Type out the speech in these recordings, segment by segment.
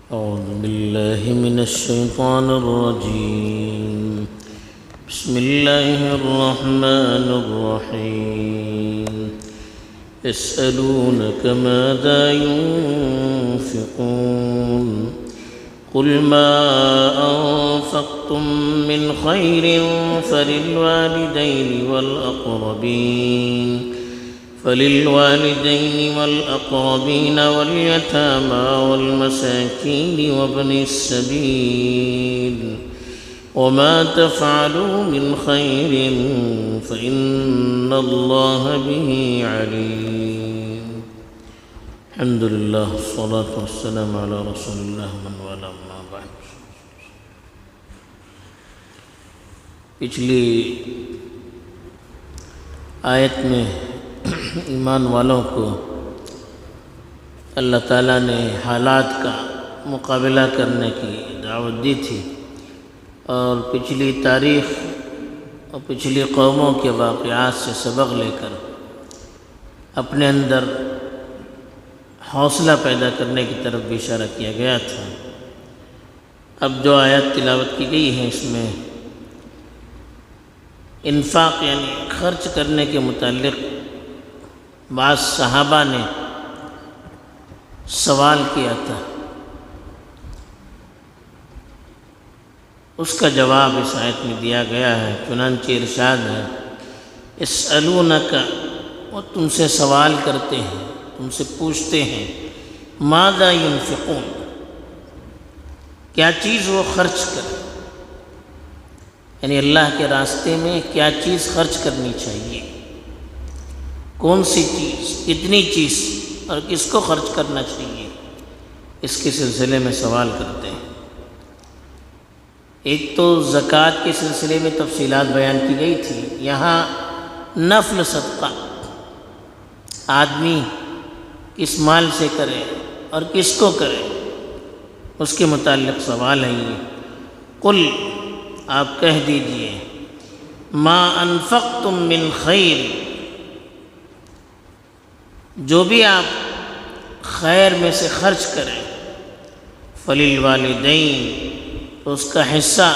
أعوذ بالله من الشيطان الرجيم. بسم الله الرحمن الرحيم. يسألونك ماذا ينفقون قل ما أنفقتم من خير فللوالدين والأقربين واليتامى والمساكين وابن السبيل وما تفعلوا من خير فإن الله به عليم. الحمد لله والصلاة والسلام على رسول الله من والاه أما بعد. پچھلی آیت میں ایمان والوں کو اللہ تعالیٰ نے حالات کا مقابلہ کرنے کی دعوت دی تھی اور پچھلی تاریخ اور پچھلی قوموں کے واقعات سے سبق لے کر اپنے اندر حوصلہ پیدا کرنے کی طرف بھی اشارہ کیا گیا تھا. اب جو آیت تلاوت کی گئی ہے اس میں انفاق یعنی خرچ کرنے کے متعلق بعض صحابہ نے سوال کیا تھا، اس کا جواب اس آیت میں دیا گیا ہے. چنانچہ ارشاد ہے یسألونک، وہ تم سے سوال کرتے ہیں، تم سے پوچھتے ہیں، ماذا ينفقون، کیا چیز وہ خرچ کریں، یعنی اللہ کے راستے میں کیا چیز خرچ کرنی چاہیے، کون سی چیز، کتنی چیز اور کس کو خرچ کرنا چاہیے، اس کے سلسلے میں سوال کرتے ہیں. ایک تو زکوٰۃ کے سلسلے میں تفصیلات بیان کی گئی تھی. یہاں نفل صدقہ آدمی کس مال سے کرے اور کس کو کرے اس کے متعلق سوال ہے. یہ قل، آپ کہہ دیجئے، ما انفقتم من خیر، جو بھی آپ خیر میں سے خرچ کریں، فللوالدین، اس کا حصہ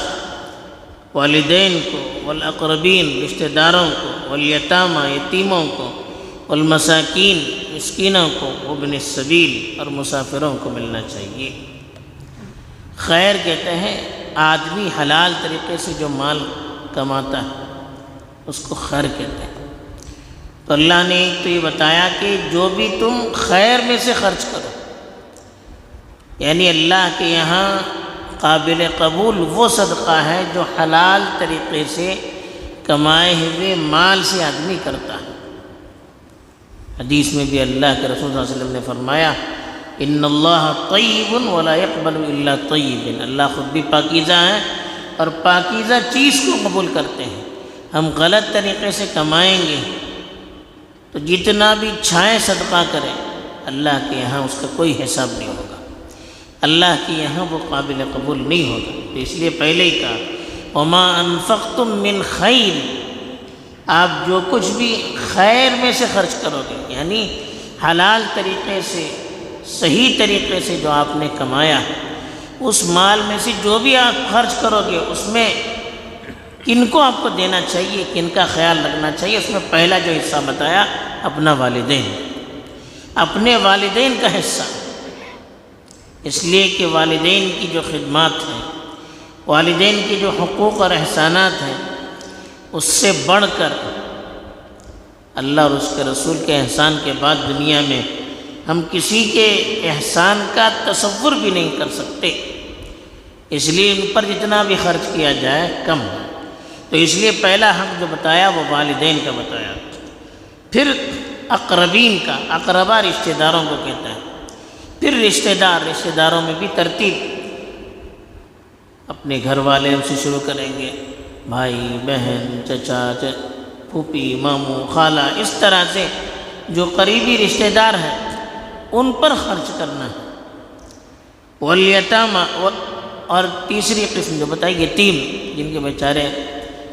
والدین کو، والاقربین، رشتہ داروں کو، والیتامى، یتیموں کو، والمساکین، مسکینوں کو، وابن السبیل، اور مسافروں کو ملنا چاہیے. خیر کہتے ہیں آدمی حلال طریقے سے جو مال کماتا ہے اس کو خیر کہتے ہیں. تو اللہ نے تو یہ بتایا کہ جو بھی تم خیر میں سے خرچ کرو، یعنی اللہ کے یہاں قابل قبول وہ صدقہ ہے جو حلال طریقے سے کمائے ہوئے مال سے آدمی کرتا ہے. حدیث میں بھی اللہ کے رسول صلی اللہ علیہ وسلم نے فرمایا ان اللہ طیب ولا يقبل الا طیب، اللہ خود بھی پاکیزہ ہے اور پاکیزہ چیز کو قبول کرتے ہیں. ہم غلط طریقے سے کمائیں گے تو جتنا بھی چھائیں صدقہ کریں اللہ کے یہاں اس کا کوئی حساب نہیں ہوگا، اللہ کے یہاں وہ قابل قبول نہیں ہوگا. تو اس لیے پہلے ہی کہا وما انفقتم من خیر، آپ جو کچھ بھی خیر میں سے خرچ کرو گے، یعنی حلال طریقے سے صحیح طریقے سے جو آپ نے کمایا ہے اس مال میں سے جو بھی آپ خرچ کرو گے اس میں کن کو آپ کو دینا چاہیے، کن کا خیال رکھنا چاہیے. اس میں پہلا جو حصہ بتایا اپنا والدین، اپنے والدین کا حصہ، اس لیے کہ والدین کی جو خدمات ہیں، والدین کی جو حقوق اور احسانات ہیں، اس سے بڑھ کر اللہ اور اس کے رسول کے احسان کے بعد دنیا میں ہم کسی کے احسان کا تصور بھی نہیں کر سکتے. اس لیے ان پر جتنا بھی خرچ کیا جائے کم ہے. تو اس لیے پہلا حق جو بتایا وہ والدین کا بتایا. پھر اقربین کا، اقربا رشتہ داروں کو کہتا ہے. پھر رشتہ داروں میں بھی ترتیب، اپنے گھر والے ان سے شروع کریں گے، بھائی بہن، چچا، پھوپھی، ماموں، خالہ، اس طرح سے جو قریبی رشتہ دار ہیں ان پر خرچ کرنا ہے. والیتامى، اور تیسری قسم جو بتائی یتیم، جن کے بیچارے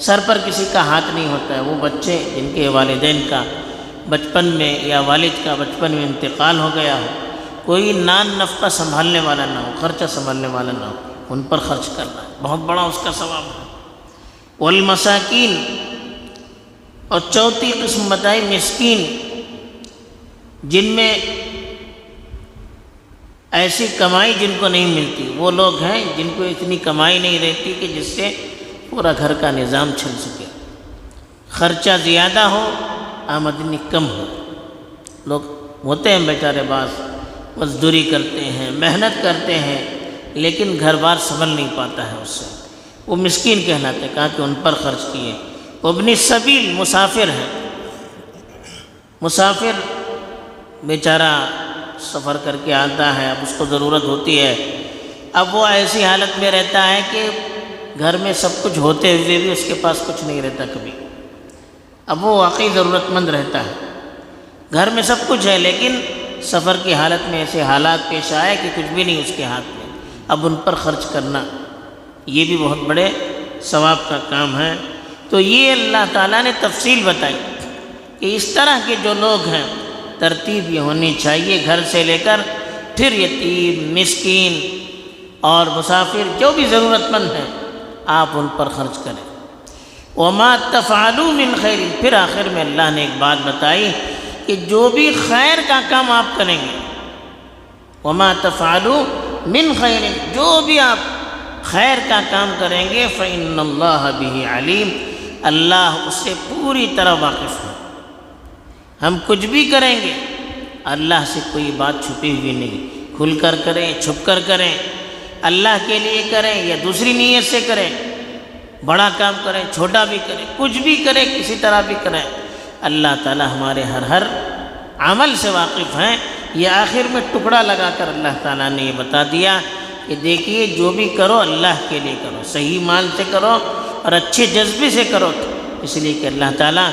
سر پر کسی کا ہاتھ نہیں ہوتا ہے، وہ بچے جن کے والدین کا بچپن میں یا والد کا بچپن میں انتقال ہو گیا ہو، کوئی نان نفقہ سنبھالنے والا نہ ہو، خرچہ سنبھالنے والا نہ ہو، ان پر خرچ کرنا ہے، بہت بڑا اس کا ثواب ہے۔ والمساکین، اور چوتھی قسم بتائی مسکین، جن میں ایسی کمائی جن کو نہیں ملتی، وہ لوگ ہیں جن کو اتنی کمائی نہیں رہتی کہ جس سے پورا گھر کا نظام چل سکے، خرچہ زیادہ ہو، آمدنی کم ہو۔ لوگ ہوتے ہیں بیچارے بعض، مزدوری کرتے ہیں، محنت کرتے ہیں، لیکن گھر بار سنبھل نہیں پاتا ہے اس سے، وہ مسکین کہلاتے ہیں، کہا کہ ان پر خرچ کیے۔ ابن السبیل، مسافر ہے، مسافر بیچارہ سفر کر کے آتا ہے، اب اس کو ضرورت ہوتی ہے، اب وہ ایسی حالت میں رہتا ہے کہ گھر میں سب کچھ ہوتے ہوئے بھی اس کے پاس کچھ نہیں رہتا کبھی، اب وہ واقعی ضرورت مند رہتا ہے، گھر میں سب کچھ ہے لیکن سفر کی حالت میں ایسے حالات پیش آئے کہ کچھ بھی نہیں اس کے ہاتھ میں، اب ان پر خرچ کرنا یہ بھی بہت بڑے ثواب کا کام ہے۔ تو یہ اللہ تعالیٰ نے تفصیل بتائی کہ اس طرح کے جو لوگ ہیں ترتیب یہ ہونی چاہیے، گھر سے لے کر پھر یتیم، مسکین اور مسافر جو بھی ضرورت مند ہیں آپ ان پر خرچ کریں۔ وما تفعلوا من خیر، پھر آخر میں اللہ نے ایک بات بتائی کہ جو بھی خیر کا کام آپ کریں گے، وما تفعلوا من خیر، جو بھی آپ خیر کا کام کریں گے، فإن اللہ بہ علیم، اللہ اس سے پوری طرح واقف ہے۔ ہم کچھ بھی کریں گے اللہ سے کوئی بات چھپی ہوئی نہیں، کھل کر کریں، چھپ کر کریں، اللہ کے لیے کریں یا دوسری نیت سے کریں، بڑا کام کریں، چھوٹا بھی کریں، کچھ بھی کریں، کسی طرح بھی کریں، اللہ تعالی ہمارے ہر عمل سے واقف ہیں۔ یہ آخر میں ٹکڑا لگا کر اللہ تعالیٰ نے یہ بتا دیا کہ دیکھیے جو بھی کرو اللہ کے لیے کرو، صحیح مال سے کرو اور اچھے جذبے سے کرو، اس لیے کہ اللہ تعالیٰ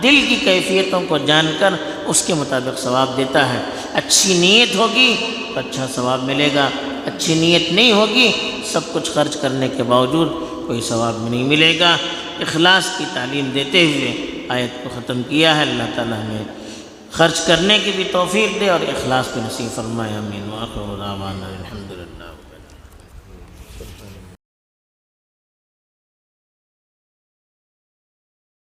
دل کی کیفیتوں کو جان کر اس کے مطابق ثواب دیتا ہے۔ اچھی نیت ہوگی تو اچھا ثواب ملے گا، اچھی نیت نہیں ہوگی سب کچھ خرچ کرنے کے باوجود کوئی ثواب نہیں ملے گا۔ اخلاص کی تعلیم دیتے ہوئے آیت کو ختم کیا ہے۔ اللہ تعالیٰ ہمیں خرچ کرنے کی بھی توفیق دے اور اخلاص بھی نصیب فرمائے، آمین۔ وآخر دعوانا الحمدللہ۔